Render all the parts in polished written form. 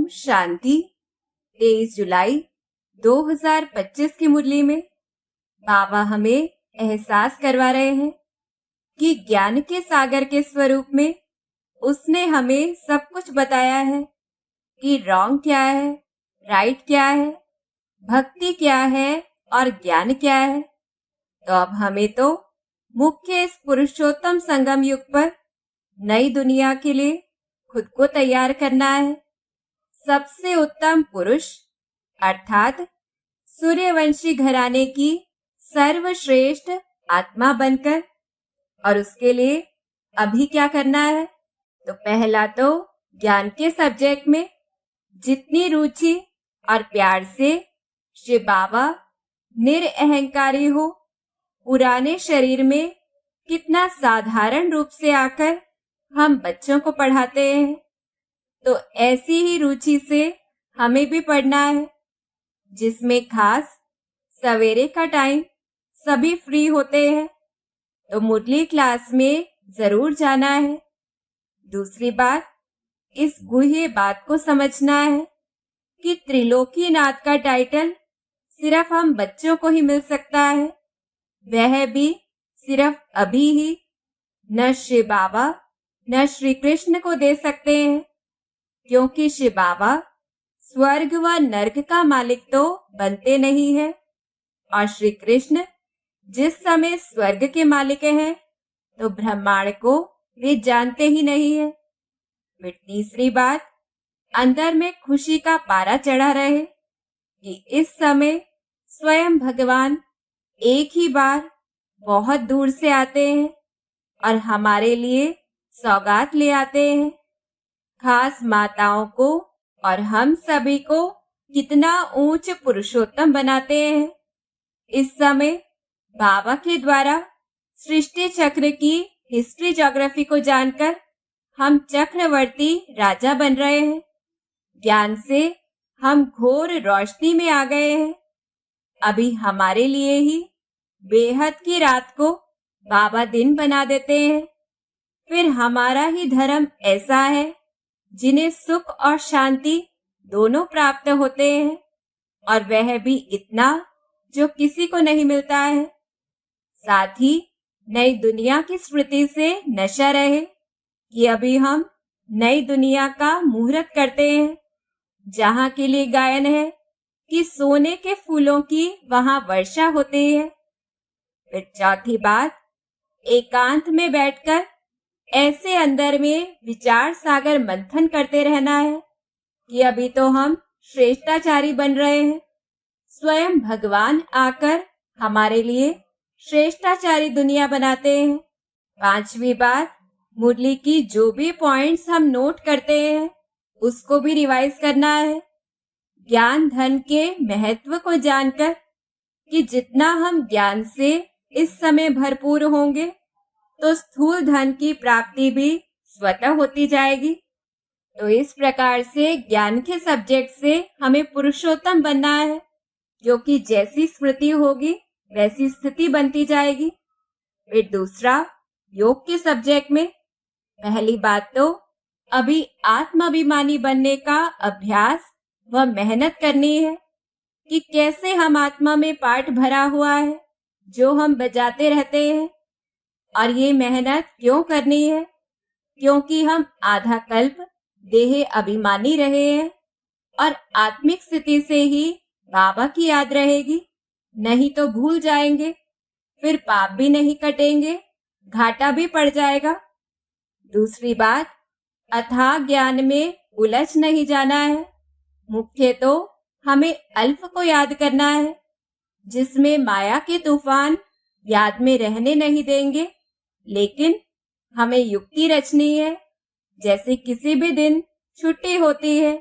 शांति। 23 जुलाई 2025 की मुरली में बाबा हमें एहसास करवा रहे हैं कि ज्ञान के सागर के स्वरूप में उसने हमें सब कुछ बताया है कि रॉन्ग क्या है, राइट क्या है, भक्ति क्या है और ज्ञान क्या है। तो अब हमें तो मुख्य इस पुरुषोत्तम संगम युग पर नई दुनिया के लिए खुद को तैयार करना है। सबसे उत्तम पुरुष अर्थात सूर्यवंशी घराने की सर्वश्रेष्ठ आत्मा बनकर, और उसके लिए अभी क्या करना है? तो पहला तो ज्ञान के सब्जेक्ट में जितनी रुचि और प्यार से शिव बाबा निरअहंकारी हो, पुराने शरीर में कितना साधारण रूप से आकर हम बच्चों को पढ़ाते हैं, तो ऐसी ही रुचि से हमें भी पढ़ना है, जिसमें खास सवेरे का टाइम सभी फ्री होते हैं, तो मुरली क्लास में जरूर जाना है। दूसरी बात, इस गुह्य बात को समझना है कि त्रिलोकीनाथ का टाइटल सिर्फ हम बच्चों को ही मिल सकता है, वह भी सिर्फ अभी ही। न शिव बाबा न श्री कृष्ण को दे सकते हैं, क्योंकि शिव बाबा स्वर्ग व नर्क का मालिक तो बनते नहीं है, और श्री कृष्ण जिस समय स्वर्ग के मालिक हैं तो ब्रह्मांड को वे जानते ही नहीं है। फिर तीसरी बात, अंदर में खुशी का पारा चढ़ा रहे कि इस समय स्वयं भगवान एक ही बार बहुत दूर से आते हैं और हमारे लिए सौगात ले आते हैं। खास माताओं को और हम सभी को कितना ऊंच पुरुषोत्तम बनाते हैं। इस समय बाबा के द्वारा सृष्टि चक्र की हिस्ट्री ज्योग्राफी को जानकर हम चक्रवर्ती राजा बन रहे हैं। ज्ञान से हम घोर रोशनी में आ गए हैं। अभी हमारे लिए ही बेहद की रात को बाबा दिन बना देते हैं। फिर हमारा ही धर्म ऐसा है जिन्हें सुख और शांति दोनों प्राप्त होते हैं, और वह भी इतना जो किसी को नहीं मिलता है। साथ ही नई दुनिया की स्मृति से नशा रहे कि अभी हम नई दुनिया का मुहूर्त करते हैं, जहाँ के लिए गायन है कि सोने के फूलों की वहां वर्षा होती है। फिर चौथी बात, एकांत में बैठकर ऐसे अंदर में विचार सागर मंथन करते रहना है कि अभी तो हम श्रेष्ठाचारी बन रहे हैं। स्वयं भगवान आकर हमारे लिए श्रेष्ठाचारी दुनिया बनाते हैं। पांचवी बात, मुरली की जो भी पॉइंट्स हम नोट करते हैं उसको भी रिवाइज करना है। ज्ञान धन के महत्व को जानकर कि जितना हम ज्ञान से इस समय भरपूर होंगे तो स्थूल धन की प्राप्ति भी स्वतः होती जाएगी। तो इस प्रकार से ज्ञान के सब्जेक्ट से हमें पुरुषोत्तम बनना है, क्योंकि जैसी स्मृति होगी वैसी स्थिति बनती जाएगी। फिर दूसरा, योग के सब्जेक्ट में पहली बात तो अभी आत्माभिमानी बनने का अभ्यास व मेहनत करनी है कि कैसे हम आत्मा में पाठ भरा हुआ है जो हम बजाते रहते हैं। और ये मेहनत क्यों करनी है? क्योंकि हम आधा कल्प देह अभिमानी रहे हैं, और आत्मिक स्थिति से ही बाबा की याद रहेगी, नहीं तो भूल जाएंगे, फिर पाप भी नहीं कटेंगे, घाटा भी पड़ जाएगा। दूसरी बात, अथाह ज्ञान में उलझ नहीं जाना है। मुख्य तो हमें अल्फ को याद करना है, जिसमें माया के तूफान याद में रहने नहीं देंगे, लेकिन हमें युक्ति रचनी है। जैसे किसी भी दिन छुट्टी होती है,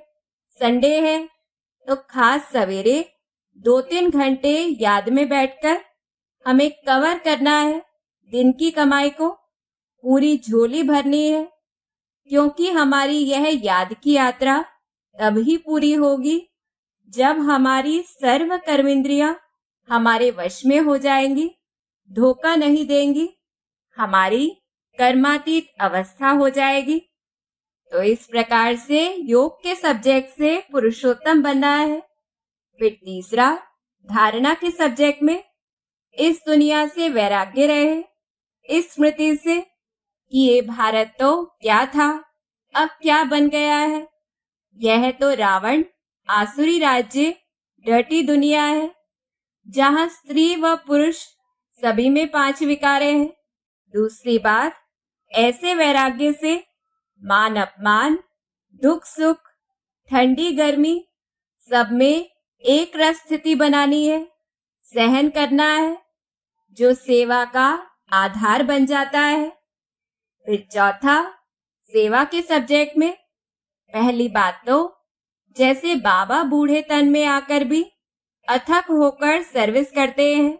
संडे है, तो खास सवेरे 2-3 घंटे याद में बैठकर हमें कवर करना है दिन की कमाई को, पूरी झोली भरनी है, क्योंकि हमारी यह याद की यात्रा तब ही पूरी होगी जब हमारी सर्व कर्मेंद्रियां हमारे वश में हो जाएंगी, धोखा नहीं देंगी, हमारी कर्मातीत अवस्था हो जाएगी। तो इस प्रकार से योग के सब्जेक्ट से पुरुषोत्तम बनना है। फिर तीसरा, धारणा के सब्जेक्ट में इस दुनिया से वैराग्य रहे, इस स्मृति से कि ये भारत तो क्या था, अब क्या बन गया है। यह तो रावण आसुरी राज्य, डर्टी दुनिया है, जहां स्त्री व पुरुष सभी में 5 विकारें हैं। दूसरी बात, ऐसे वैराग्य से मान अपमान, दुख सुख, ठंडी गर्मी सब में एक रस स्थिति बनानी है, सहन करना है, जो सेवा का आधार बन जाता है। फिर चौथा, सेवा के सब्जेक्ट में पहली बात तो जैसे बाबा बूढ़े तन में आकर भी अथक होकर सर्विस करते हैं,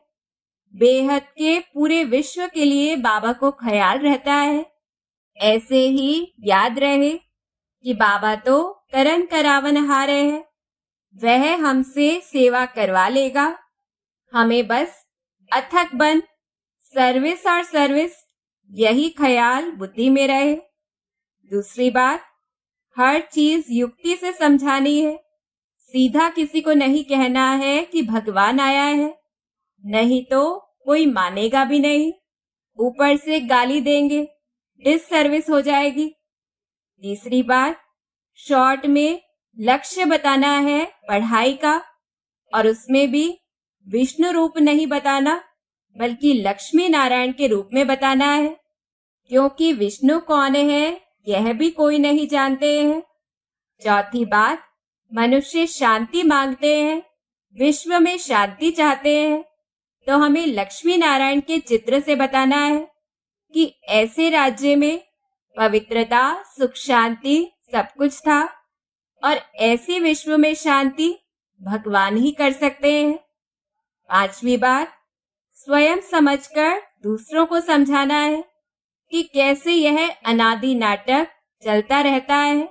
बेहद के पूरे विश्व के लिए बाबा को ख्याल रहता है। ऐसे ही याद रहे कि बाबा तो करन करावनहारे हैं, वह हमसे सेवा करवा लेगा। हमें बस अथक बन, सर्विस और सर्विस, यही ख्याल बुद्धि में रहे। दूसरी बात, हर चीज युक्ति से समझानी है। सीधा किसी को नहीं कहना है कि भगवान आया है, नहीं तो कोई मानेगा भी नहीं, ऊपर से गाली देंगे, डिससर्विस हो जाएगी। तीसरी बात, शॉर्ट में लक्ष्य बताना है पढ़ाई का, और उसमें भी विष्णु रूप नहीं बताना, बल्कि लक्ष्मी नारायण के रूप में बताना है, क्योंकि विष्णु कौन है यह भी कोई नहीं जानते हैं। चौथी बात, मनुष्य शांति मांगते हैं, विश्व में शांति चाहते हैं, तो हमें लक्ष्मी नारायण के चित्र से बताना है कि ऐसे राज्य में पवित्रता, सुख, शांति सब कुछ था, और ऐसे विश्व में शांति भगवान ही कर सकते हैं। पांचवी बात, स्वयं समझकर दूसरों को समझाना है कि कैसे यह अनादि नाटक चलता रहता है।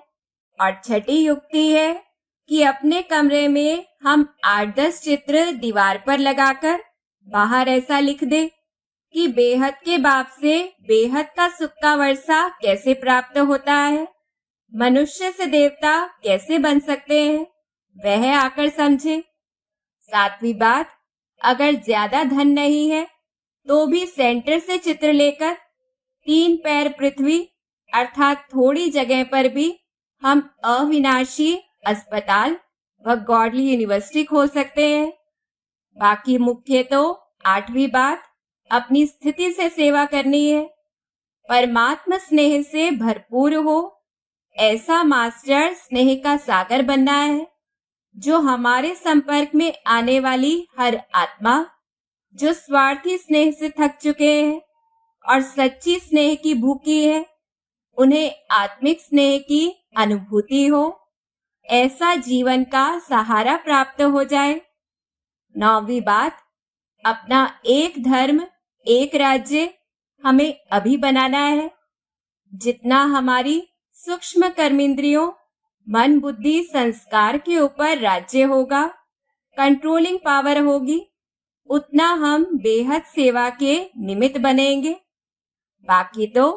और छठी युक्ति है कि अपने कमरे में हम 8-10 चित्र दीवार पर लगाकर बाहर ऐसा लिख दे कि बेहद के बाप से बेहद का सुख का वर्षा कैसे प्राप्त होता है, मनुष्य से देवता कैसे बन सकते हैं, वह आकर समझे। सातवीं बात, अगर ज्यादा धन नहीं है तो भी सेंटर से चित्र लेकर 3 पैर पृथ्वी अर्थात थोड़ी जगह पर भी हम अविनाशी अस्पताल व गॉडली यूनिवर्सिटी खोल सकते हैं। बाकी मुख्य तो 8वीं बात, अपनी स्थिति से सेवा करनी है, परमात्मा स्नेह से भरपूर हो, ऐसा मास्टर स्नेह का सागर बनना है, जो हमारे संपर्क में आने वाली हर आत्मा जो स्वार्थी स्नेह से थक चुके हैं और सच्ची स्नेह की भूखी है, उन्हें आत्मिक स्नेह की अनुभूति हो, ऐसा जीवन का सहारा प्राप्त हो जाए। 9वीं बात, अपना एक धर्म एक राज्य हमें अभी बनाना है। जितना हमारी सूक्ष्म कर्मेंद्रियों, मन, बुद्धि, संस्कार के ऊपर राज्य होगा, कंट्रोलिंग पावर होगी, उतना हम बेहद सेवा के निमित्त बनेंगे। बाकी तो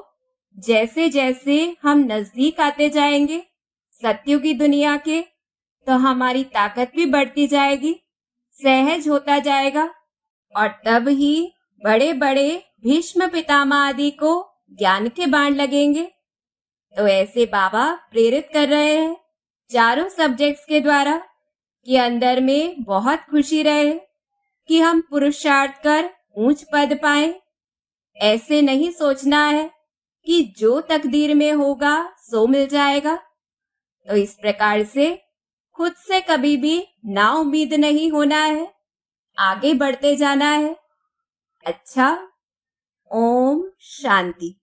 जैसे जैसे हम नजदीक आते जाएंगे सत्युग की दुनिया के, तो हमारी ताकत भी बढ़ती जाएगी, सहज होता जाएगा, और तब ही बड़े बड़े भीष्म पितामह आदि को ज्ञान के बाण लगेंगे। तो ऐसे बाबा प्रेरित कर रहे हैं चारों सब्जेक्ट्स के द्वारा कि अंदर में बहुत खुशी रहे कि हम पुरुषार्थ कर ऊंच पद पाएं। ऐसे नहीं सोचना है कि जो तकदीर में होगा सो मिल जाएगा। तो इस प्रकार से खुद से कभी भी ना उम्मीद नहीं होना है, आगे बढ़ते जाना है। अच्छा, ओम शांति।